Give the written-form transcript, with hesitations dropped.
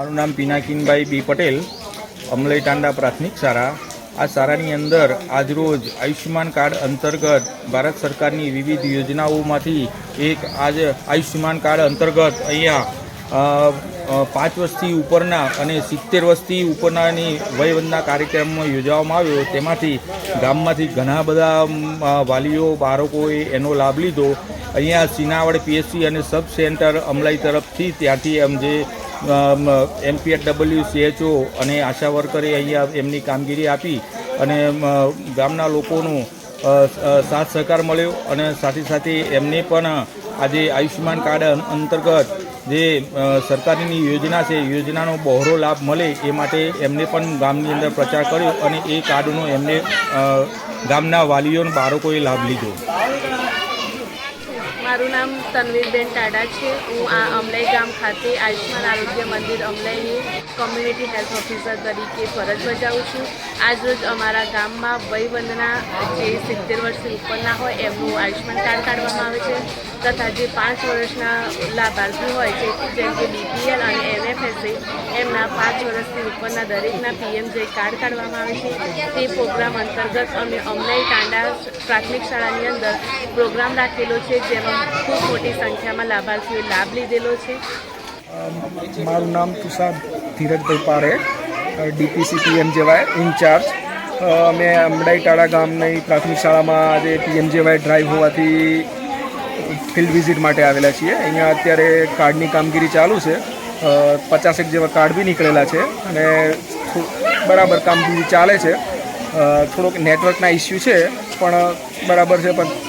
મારું નામ પિનાકીનભાઈ બી પટેલ, અમલઈ ટાંડા પ્રાથમિક શાળા. આ શાળાની અંદર આજરોજ આયુષ્યમાન કાર્ડ અંતર્ગત ભારત સરકારની વિવિધ યોજનાઓમાંથી એક આજે આયુષ્યમાન કાર્ડ અંતર્ગત અહીંયા 5 વર્ષથી ઉપરના અને 70 વર્ષથી ઉપરનાની વયવંદના કાર્યક્રમમાં યોજવામાં આવ્યો. તેમાંથી ગામમાંથી ઘણા બધા વાલીઓ બાળકોએ એનો લાભ લીધો. અહીંયા સીનાવડ પીએચસી અને સબ સેન્ટર અમલાઈ તરફથી ત્યાંથી જે MPHW CHO અને આશા વર્કરે અહીંયા એમની કામગીરી આપી અને ગામના લોકોનો સાથ સહકાર મળ્યો અને સાથે સાથે એમને પણ આજે આયુષ્યમાન કાર્ડ અંતર્ગત જે સરકારની યોજના છે યોજનાનો બહોળો લાભ મળે એ માટે એમને પણ ગામની અંદર પ્રચાર કર્યો અને એ કાર્ડનો એમને ગામના વાલીઓ અને બાળકોએ લાભ લીધો. મારું નામ તનવીરબેન ટાડા છે. હું આ અમલાઈ ગામ ખાતે આયુષ્યમાન આરોગ્ય મંદિર અમલાઈની કોમ્યુનિટી હેલ્થ ઓફિસર તરીકે ફરજ બજાવું છું. આજરોજ અમારા ગામમાં વયવંદના જે 70 વર્ષથી ઉપરના હોય એમનું આયુષ્યમાન કાર્ડ કાઢવામાં આવે છે તથા જે 5 વર્ષના લાભાર્થી હોય છે જેમ કે BPL અને NFSA એમના 5 વર્ષથી ઉપરના દરેકના PMJ કાર્ડ કાઢવામાં આવે છે. તે પ્રોગ્રામ અંતર્ગત અમે અમલાઈ ટાંડા પ્રાથમિક શાળાની અંદર પ્રોગ્રામ રાખેલો છે જેમાં ખૂબ મોટી સંખ્યામાં લાભાર્થીઓએ લાભ લીધેલો છે. મારું નામ Tushar Dhirajbhai Parekh, DPC PMJY in charge. અમે અમલાઈ ટાળા ગામની પ્રાથમિક શાળામાં આજે PMJY ડ્રાઈવ હોવાથી ફિલ્ડ વિઝિટ માટે આવેલા છીએ. અહીંયા અત્યારે કાર્ડની કામગીરી ચાલુ છે. 50 જેવા કાર્ડ બી નીકળેલા છે અને બરાબર કામગીરી ચાલે છે. થોડોક નેટવર્કના ઇસ્યુ છે પણ બરાબર છે. પણ